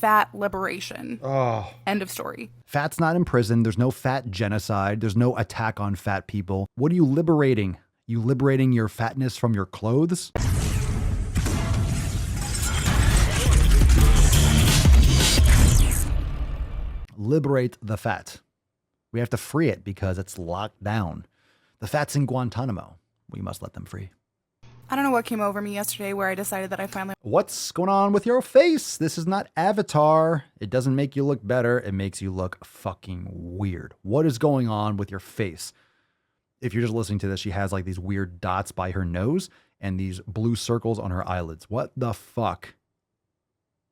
fat liberation. Oh. End of story. Fat's not in prison. There's no fat genocide. There's no attack on fat people. What are you liberating? You liberating your fatness from your clothes? Liberate the fat. We have to free it because it's locked down. The fat's in Guantanamo. We must let them free. I don't know what came over me yesterday where I decided that I finally... What's going on with your face? This is not Avatar. It doesn't make you look better. It makes you look fucking weird. What is going on with your face? If you're just listening to this, she has like these weird dots by her nose and these blue circles on her eyelids. What the fuck?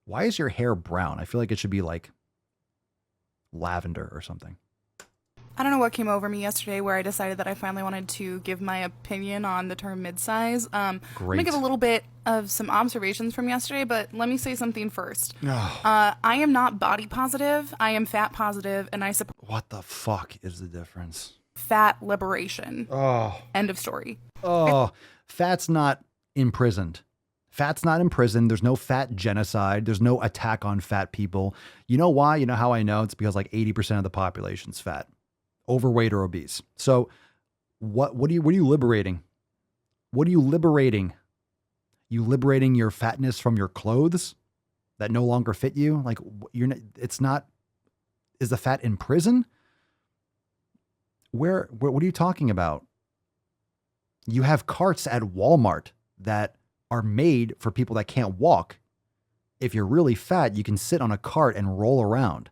Why is your hair brown? I feel like it should be like lavender or something. I don't know what came over me yesterday where I decided that I finally wanted to give my opinion on the term midsize. I'm going to give a little bit of some observations from yesterday, but let me say something first. I am not body positive. I am fat positive, and I support... What the fuck is the difference? Fat liberation. Oh. End of story. Oh, fat's not imprisoned. Fat's not in prison. There's no fat genocide. There's no attack on fat people. You know why? You know how I know? It's because like 80% of the population's fat, overweight or obese. So what are you liberating? What are you liberating? You liberating your fatness from your clothes that no longer fit you? Like it's not, is the fat in prison? What are you talking about? You have carts at Walmart that are made for people that can't walk. If you're really fat, you can sit on a cart and roll around.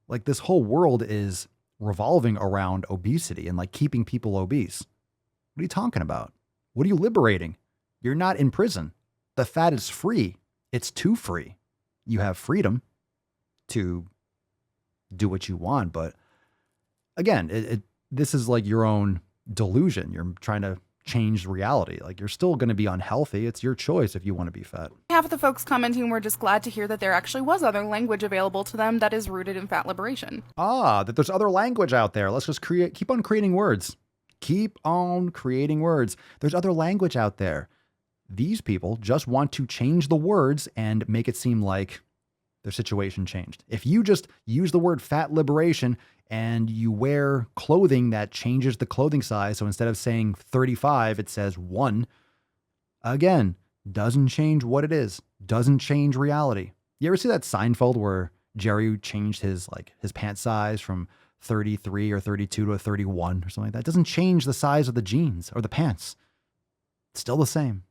Like this whole world is revolving around obesity and like keeping people obese. What are you talking about? What are you liberating? You're not in prison. The fat is free. It's too free. You have freedom to do what you want. But again, this is like your own delusion. You're trying to change reality. Like you're still going to be unhealthy. It's your choice if you want to be fat. Half of the folks commenting were just glad to hear that there actually was other language available to them that is rooted in fat liberation. That there's other language out there. Let's just keep on creating words. Keep on creating words. There's other language out there. These people just want to change the words and make it seem like their situation changed. If you just use the word fat liberation and you wear clothing that changes the clothing size, so instead of saying 35, it says 1, again, doesn't change what it is, doesn't change reality. You ever see that Seinfeld where Jerry changed his pant size from 33 or 32 to a 31 or something like that? It doesn't change the size of the jeans or the pants. It's still the same.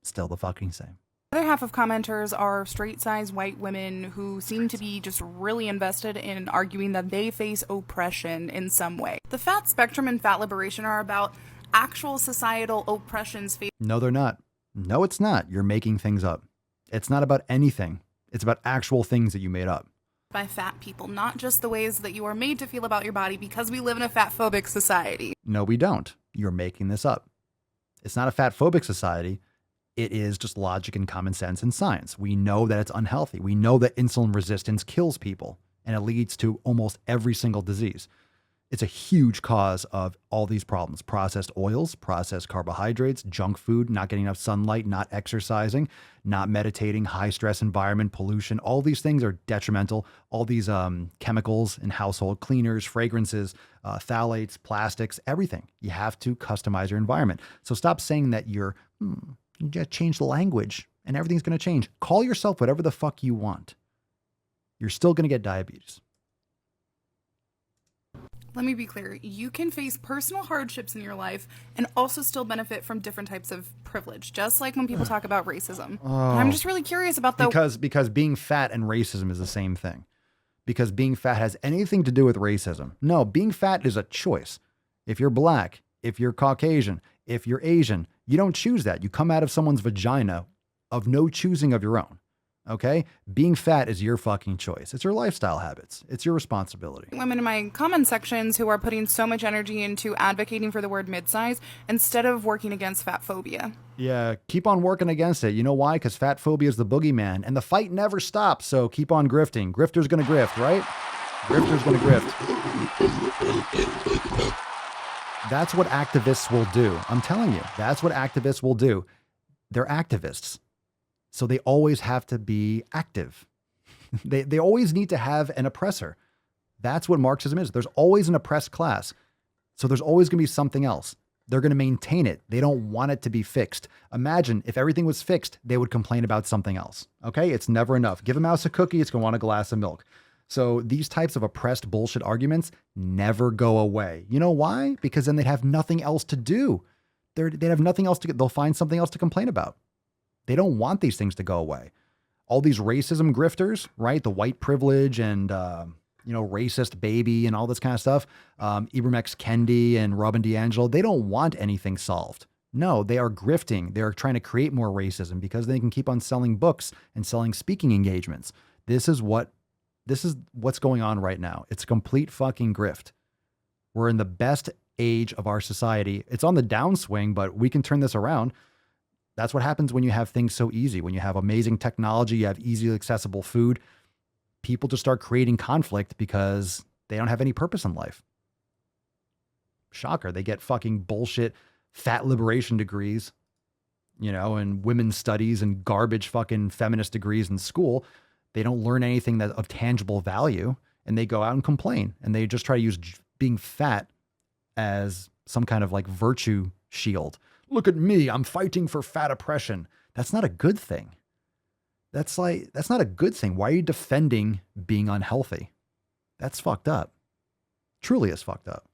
Still the fucking same. The other half of commenters are straight-sized white women who seem to be just really invested in arguing that they face oppression in some way. The fat spectrum and fat liberation are about actual societal oppressions. No, they're not. No, it's not. You're making things up. It's not about anything. It's about actual things that you made up. By fat people, not just the ways that you are made to feel about your body because we live in a fat-phobic society. No, we don't. You're making this up. It's not a fat-phobic society. It is just logic and common sense and science. We know that it's unhealthy. We know that insulin resistance kills people and it leads to almost every single disease. It's a huge cause of all these problems. Processed oils, processed carbohydrates, junk food, not getting enough sunlight, not exercising, not meditating, high stress environment, pollution. All these things are detrimental. All these chemicals in household cleaners, fragrances, phthalates, plastics, everything. You have to customize your environment. So stop saying that you just change the language and everything's going to change. Call yourself whatever the fuck you want. You're still going to get diabetes. Let me be clear. You can face personal hardships in your life and also still benefit from different types of privilege, just like when people talk about racism. I'm just really curious about because being fat and racism is the same thing. Because being fat has anything to do with racism. No, being fat is a choice. If you're black, if you're Caucasian, if you're Asian, you don't choose that. You come out of someone's vagina of no choosing of your own. Okay? Being fat is your fucking choice. It's your lifestyle habits. It's your responsibility. Women in my comment sections who are putting so much energy into advocating for the word midsize instead of working against fat phobia. Yeah, keep on working against it. You know why? Because fat phobia is the boogeyman and the fight never stops. So keep on grifting. Grifter's going to grift, right? Grifter's going to grift. That's what activists will do. I'm telling you, that's what activists will do. They're activists. So they always have to be active. They always need to have an oppressor. That's what Marxism is. There's always an oppressed class. So there's always going to be something else. They're going to maintain it. They don't want it to be fixed. Imagine if everything was fixed, they would complain about something else. Okay? It's never enough. Give a mouse a cookie, it's going to want a glass of milk. So these types of oppressed bullshit arguments never go away. You know why? Because then they'd have nothing else to do. They'd have nothing else to get. They'll find something else to complain about. They don't want these things to go away. All these racism grifters, right? The white privilege and, racist baby and all this kind of stuff. Ibram X. Kendi and Robin DiAngelo, they don't want anything solved. No, they are grifting. They're trying to create more racism because they can keep on selling books and selling speaking engagements. This is what's going on right now. It's a complete fucking grift. We're in the best age of our society. It's on the downswing, but we can turn this around. That's what happens when you have things so easy. When you have amazing technology, you have easily accessible food, people just start creating conflict because they don't have any purpose in life. Shocker. They get fucking bullshit fat liberation degrees, and women's studies and garbage fucking feminist degrees in school. They don't learn anything that of tangible value, and they go out and complain, and they just try to use being fat as some kind of like virtue shield. Look at me, I'm fighting for fat oppression. That's not a good thing. That's not a good thing. Why are you defending being unhealthy? That's fucked up. Truly is fucked up.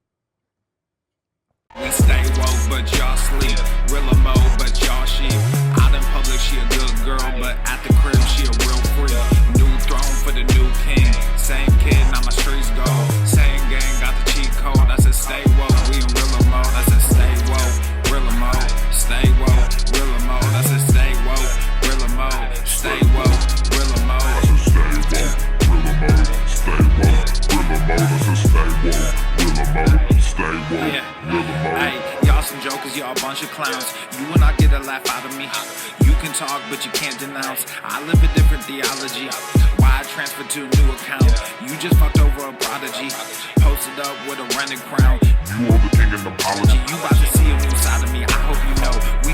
We stay woke, but y'all sleep. Rilla Mo, but y'all sheep. Out in public, she a good girl, but at the crib, she a real freak. New throne for the new king. Same kid, now my streets go. Same gang, got the cheat code. I said stay woke, we in Rilla Mo. I said stay woke, Rilla Mo. Stay woke, Rilla Mo. I said stay woke, Rilla Mo. Stay woke, Rilla Mo. I said stay woke, Rilla Mo. Stay woke, Rilla Mo. I said stay woke, Rilla Mo. Stay woke, Rilla Mo. Hey, y'all some jokers, y'all a bunch of clowns. You will not get a laugh out of me. You can talk, but you can't denounce. I live a different theology. Why I transferred to a new account? You just fucked over a prodigy. Posted up with a rented crown. You are the king of apology. You about to see a new side of me. I hope you know. We